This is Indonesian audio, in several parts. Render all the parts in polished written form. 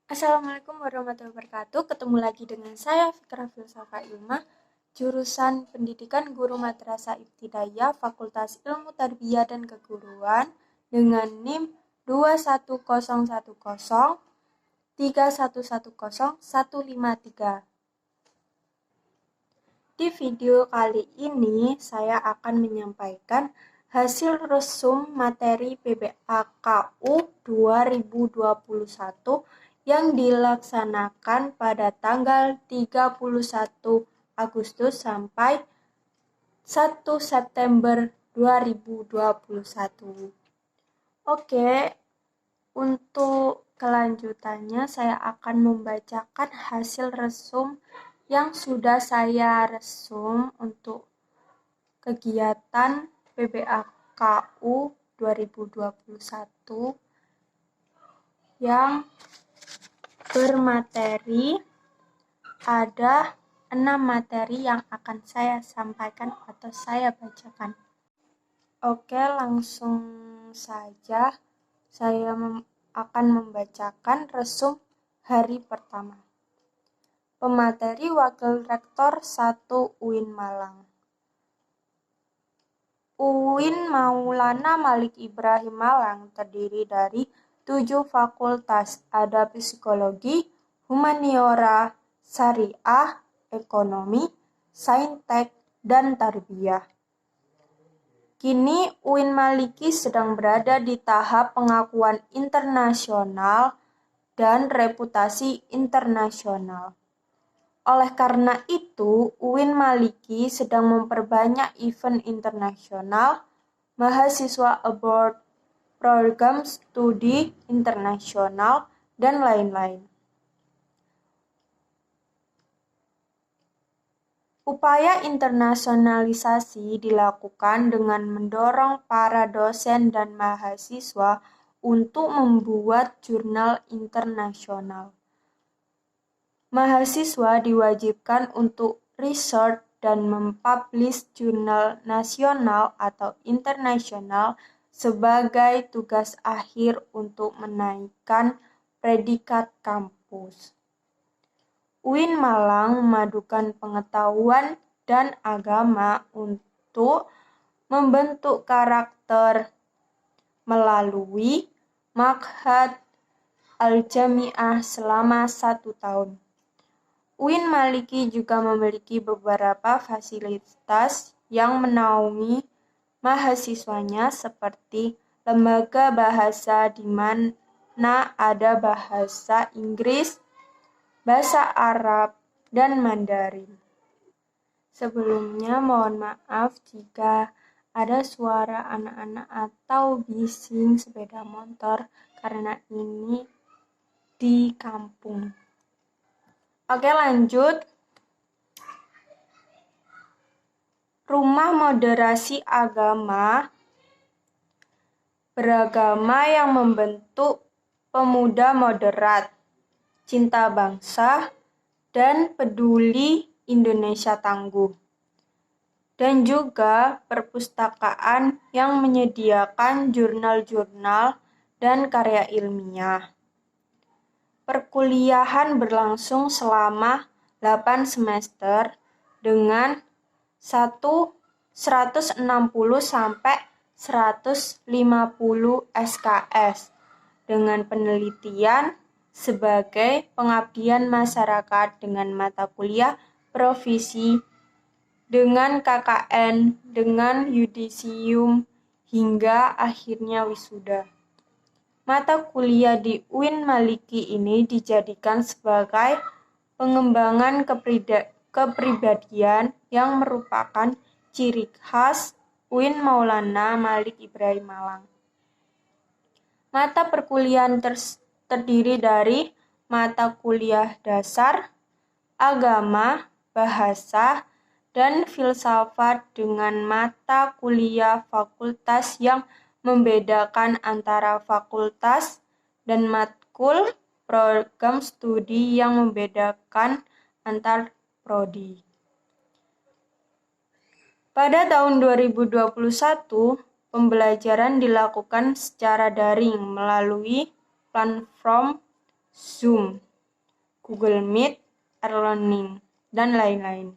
Assalamualaikum warahmatullahi wabarakatuh. Ketemu lagi dengan saya Fikra Filsafah Ilmah, jurusan Pendidikan Guru Madrasah Ibtidaiyah, Fakultas Ilmu Tarbiyah dan Keguruan dengan NIM 21103110153. Di video kali ini saya akan menyampaikan hasil resum materi PBAKU 2021 yang dilaksanakan pada tanggal 31 Agustus sampai 1 September 2021. Oke, untuk kelanjutannya saya akan membacakan hasil resum yang sudah saya resum untuk kegiatan PBAKU 2021 yang bermateri ada 6 materi yang akan saya sampaikan atau saya bacakan. Oke, langsung saja saya akan membacakan resum hari pertama. Pemateri Wakil Rektor 1 UIN Malang. UIN Maulana Malik Ibrahim Malang terdiri dari 7 fakultas, ada psikologi, humaniora, syariah, ekonomi, saintek, dan tarbiyah. Kini UIN Maliki sedang berada di tahap pengakuan internasional dan reputasi internasional. Oleh karena itu, UIN Maliki sedang memperbanyak event internasional, mahasiswa abroad, program studi internasional, dan lain-lain. Upaya internasionalisasi dilakukan dengan mendorong para dosen dan mahasiswa untuk membuat jurnal internasional. Mahasiswa diwajibkan untuk research dan mempublish jurnal nasional atau internasional sebagai tugas akhir untuk menaikkan predikat kampus. UIN Malang memadukan pengetahuan dan agama untuk membentuk karakter melalui Ma'had Al-Jami'ah selama 1 tahun. UIN Maliki juga memiliki beberapa fasilitas yang menaungi mahasiswanya seperti lembaga bahasa di mana ada bahasa Inggris, bahasa Arab, dan Mandarin. Sebelumnya mohon maaf jika ada suara anak-anak atau bising sepeda motor karena ini di kampung. Oke, lanjut. Rumah Moderasi Agama beragama yang membentuk pemuda moderat, cinta bangsa, dan peduli Indonesia tangguh. Dan juga perpustakaan yang menyediakan jurnal-jurnal dan karya ilmiah. Perkuliahan berlangsung selama 8 semester dengan 160 sampai 150 SKS dengan penelitian sebagai pengabdian masyarakat dengan mata kuliah profesi, dengan KKN, dengan yudisium, hingga akhirnya wisuda. Mata kuliah di UIN Maliki ini dijadikan sebagai pengembangan kepribadian yang merupakan ciri khas UIN Maulana Malik Ibrahim Malang. Mata perkuliahan terdiri dari mata kuliah dasar, agama, bahasa, dan filsafat dengan mata kuliah fakultas yang membedakan antara fakultas dan matkul, program studi yang membedakan antar prodi. Pada tahun 2021, pembelajaran dilakukan secara daring melalui platform Zoom, Google Meet, e-learning, dan lain-lain.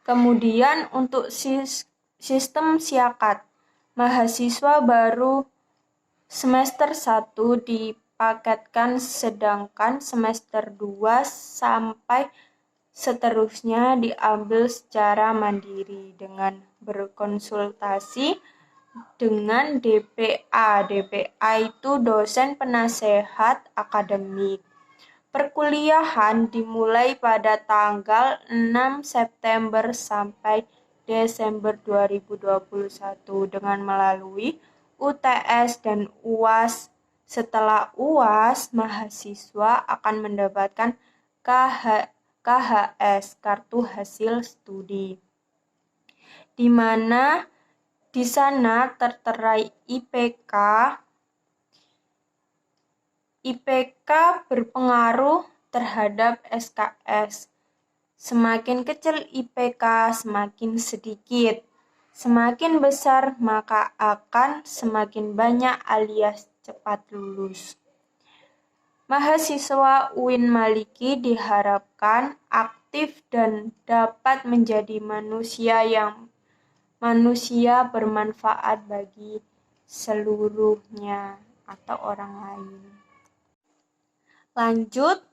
Kemudian untuk sistem siakat, mahasiswa baru semester 1 dipaketkan, sedangkan semester 2 sampai seterusnya diambil secara mandiri dengan berkonsultasi dengan DPA. DPA itu dosen penasehat akademik. Perkuliahan dimulai pada tanggal 6 September sampai Desember 2021 dengan melalui UTS dan UAS. Setelah UAS, mahasiswa akan mendapatkan KHS, kartu hasil studi, di mana di sana tertera IPK. IPK berpengaruh terhadap SKS. Semakin kecil IPK, semakin sedikit. Semakin besar, maka akan semakin banyak alias cepat lulus. Mahasiswa UIN Maliki diharapkan aktif dan dapat menjadi manusia bermanfaat bagi seluruhnya atau orang lain. Lanjut,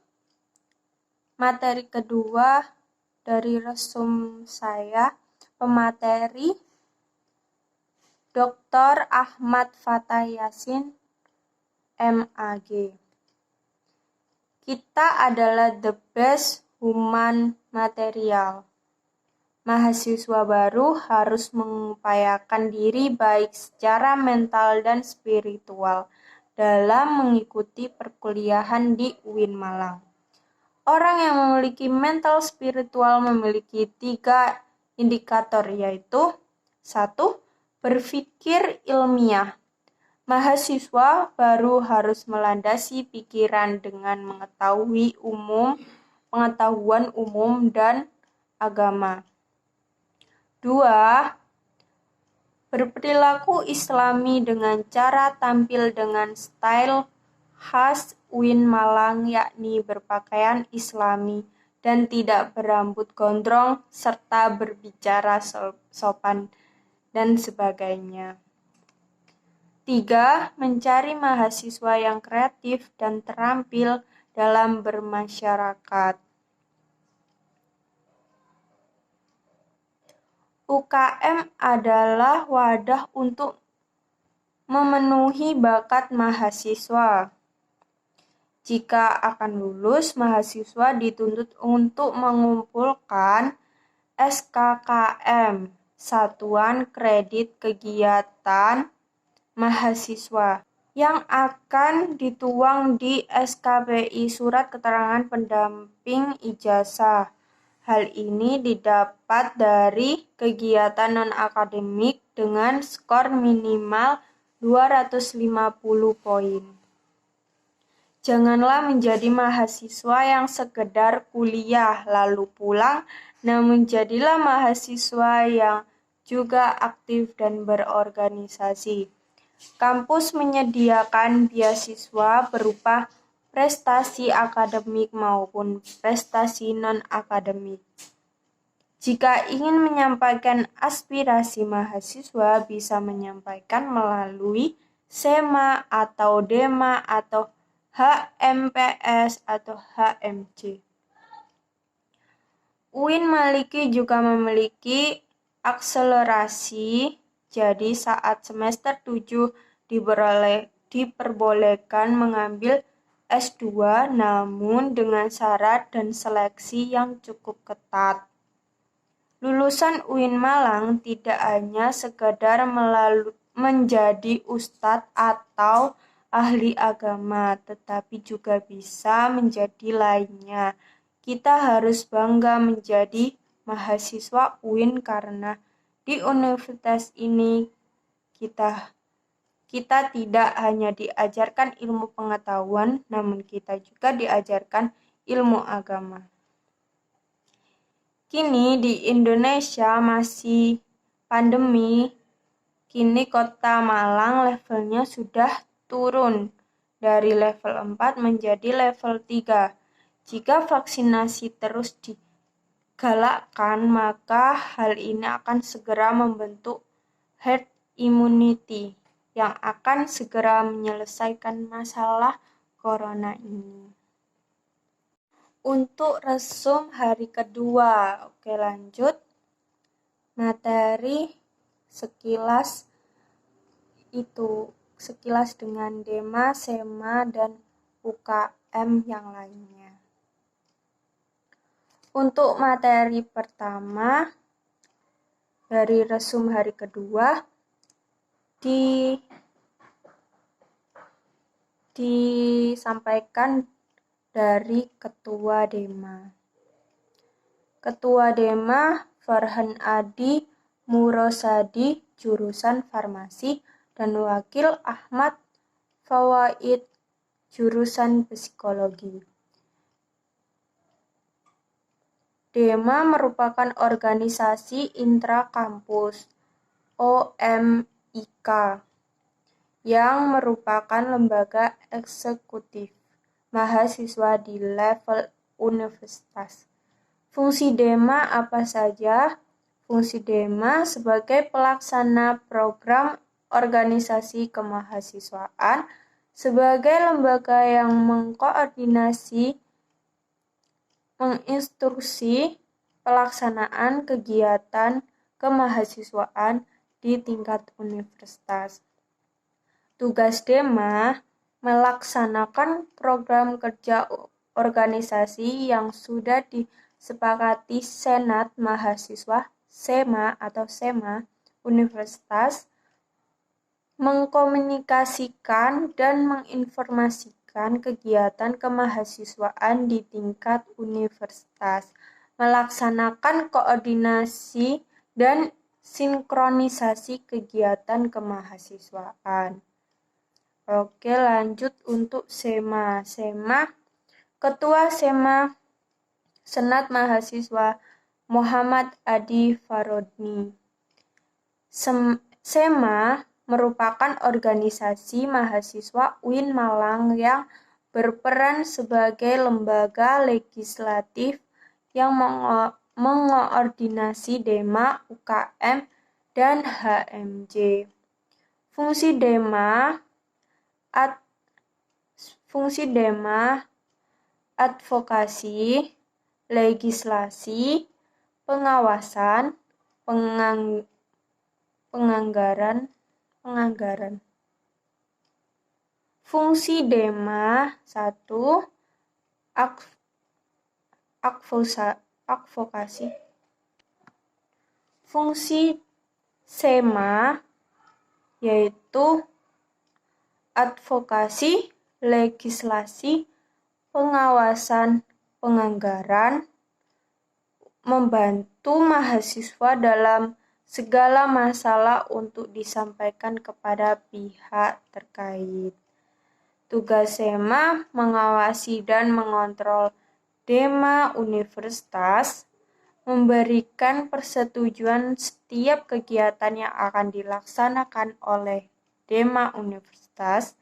materi kedua dari resum saya, pemateri Dr. Ahmad Fatah Yasin, MAG. Kita adalah the best human material. Mahasiswa baru harus mengupayakan diri baik secara mental dan spiritual dalam mengikuti perkuliahan di UIN Malang. Orang yang memiliki mental spiritual memiliki 3 indikator, yaitu 1. Berpikir ilmiah. Mahasiswa baru harus melandasi pikiran dengan pengetahuan umum dan agama. 2. Berperilaku islami dengan cara tampil dengan style khas UIN Malang, yakni berpakaian islami dan tidak berambut gondrong serta berbicara sopan dan sebagainya. 3. Mencari mahasiswa yang kreatif dan terampil dalam bermasyarakat. UKM adalah wadah untuk memenuhi bakat mahasiswa. Jika akan lulus, mahasiswa dituntut untuk mengumpulkan SKKM, Satuan Kredit Kegiatan Mahasiswa, yang akan dituang di SKPI, Surat Keterangan Pendamping Ijazah. Hal ini didapat dari kegiatan non-akademik dengan skor minimal 250 poin. Janganlah menjadi mahasiswa yang sekedar kuliah lalu pulang, namun jadilah mahasiswa yang juga aktif dan berorganisasi. Kampus menyediakan beasiswa berupa prestasi akademik maupun prestasi non-akademik. Jika ingin menyampaikan aspirasi mahasiswa, bisa menyampaikan melalui SEMA atau DEMA atau HMPS atau HMC. UIN Maliki juga memiliki akselerasi, jadi saat semester 7 diperbolehkan mengambil S2, namun dengan syarat dan seleksi yang cukup ketat. Lulusan UIN Malang tidak hanya sekedar menjadi ustadz atau ahli agama, tetapi juga bisa menjadi lainnya. Kita harus bangga menjadi mahasiswa UIN karena di universitas ini kita tidak hanya diajarkan ilmu pengetahuan, namun kita juga diajarkan ilmu agama. Kini di Indonesia masih pandemi, kini Kota Malang levelnya sudah turun dari level 4 menjadi level 3. Jika vaksinasi terus digalakkan, maka hal ini akan segera membentuk herd immunity yang akan segera menyelesaikan masalah corona ini. Untuk resum hari kedua, oke lanjut. Materi sekilas dengan Dema, Sema, dan UKM yang lainnya. Untuk materi pertama, dari resum hari kedua, disampaikan dari Ketua Dema. Ketua Dema Farhan Adi Murosadi, jurusan Farmasi, dan Wakil Ahmad Fawaid, jurusan Psikologi. Dema merupakan organisasi intrakampus (OMIK) yang merupakan lembaga eksekutif mahasiswa di level universitas. Fungsi Dema apa saja? Fungsi Dema sebagai pelaksana program organisasi kemahasiswaan, sebagai lembaga yang mengkoordinasi, menginstruksi pelaksanaan kegiatan kemahasiswaan di tingkat universitas. Tugas Dema melaksanakan program kerja organisasi yang sudah disepakati Senat Mahasiswa (SEMA) atau SEMA Universitas, mengkomunikasikan dan menginformasikan kegiatan kemahasiswaan di tingkat universitas, melaksanakan koordinasi dan sinkronisasi kegiatan kemahasiswaan. Oke, lanjut untuk SEMA. Ketua SEMA Senat Mahasiswa Muhammad Adi Farodni. SEMA merupakan organisasi mahasiswa UIN Malang yang berperan sebagai lembaga legislatif yang mengoordinasi Dema, UKM, dan HMJ. Fungsi Dema advokasi, legislasi, pengawasan, penganggaran. Fungsi Dema 1. Advokasi. Fungsi SEMA yaitu advokasi, legislasi, pengawasan, penganggaran, membantu mahasiswa dalam segala masalah untuk disampaikan kepada pihak terkait. Tugas SEMA mengawasi dan mengontrol Dema Universitas, memberikan persetujuan setiap kegiatan yang akan dilaksanakan oleh Dema Universitas,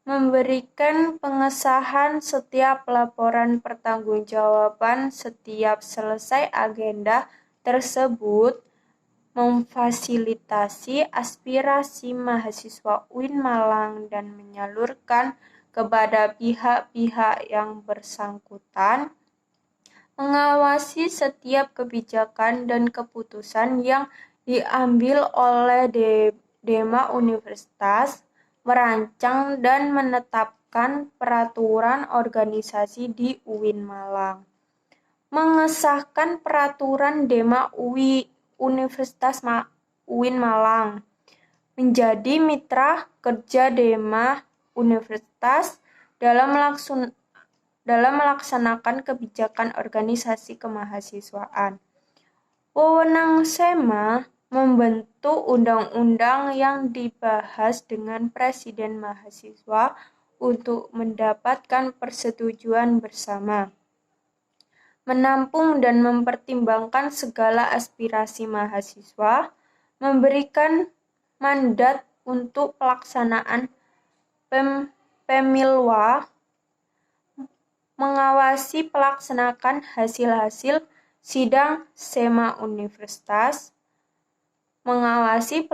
memberikan pengesahan setiap laporan pertanggungjawaban setiap selesai agenda tersebut, memfasilitasi aspirasi mahasiswa UIN Malang dan menyalurkan kepada pihak-pihak yang bersangkutan, mengawasi setiap kebijakan dan keputusan yang diambil oleh Dema Universitas, merancang dan menetapkan peraturan organisasi di UIN Malang, mengesahkan peraturan Dema Universitas UIN Malang, menjadi mitra kerja Dema Universitas dalam melaksanakan kebijakan organisasi kemahasiswaan. Wewenang SEMA membentuk undang-undang yang dibahas dengan Presiden mahasiswa untuk mendapatkan persetujuan bersama, menampung dan mempertimbangkan segala aspirasi mahasiswa, memberikan mandat untuk pelaksanaan Pemilwa mengawasi pelaksanaan hasil-hasil sidang SEMA Universitas, mengawasi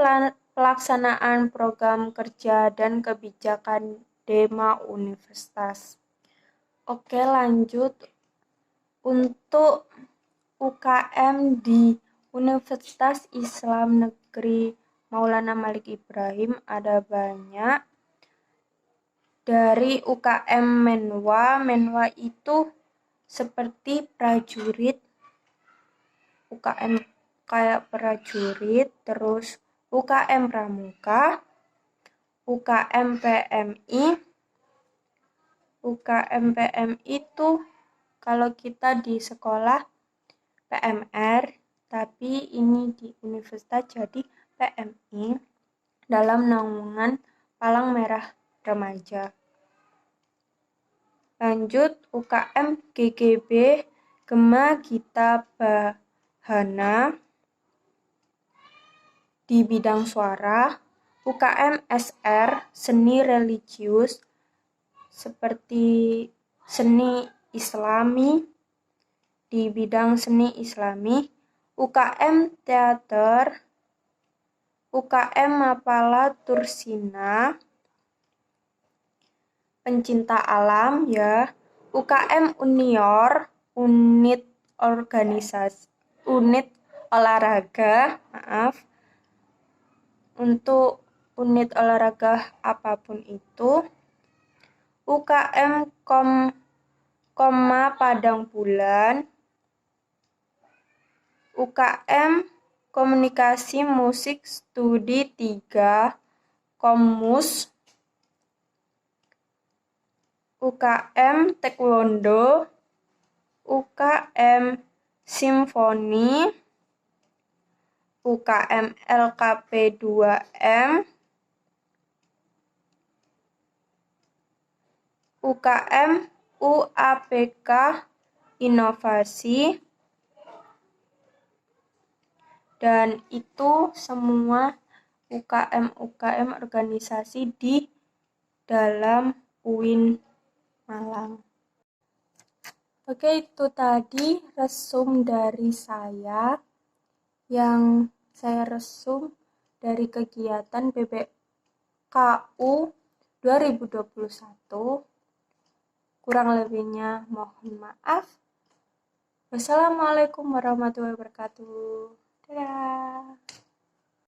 pelaksanaan program kerja dan kebijakan DEMA Universitas. Oke, lanjut. Untuk UKM di Universitas Islam Negeri Maulana Malik Ibrahim ada banyak. Dari UKM Menwa itu seperti prajurit, UKM kayak prajurit, terus UKM Pramuka, UKM PMI. UKM PMI itu kalau kita di sekolah PMR, tapi ini di universitas jadi PMI dalam naungan Palang Merah Remaja. Lanjut, UKM GGB Gema Gita Bahana di bidang suara, UKM SR Seni Religius seperti seni Islami di bidang seni Islami, UKM Teater, UKM Mapala Tursina, pencinta alam ya, UKM Unior, unit olahraga, untuk unit olahraga apapun itu, UKM Koma Padang Bulan, UKM Komunikasi Musik Studi 3, Komus, UKM Taekwondo, UKM Simfoni, UKM LKP 2M, UKM UAPK Inovasi, dan itu semua UKM organisasi di dalam UIN Malang. Oke, itu tadi resum dari saya yang saya resum dari kegiatan BBKU 2021. Kurang lebihnya mohon maaf. Wassalamualaikum warahmatullahi wabarakatuh. Dadah.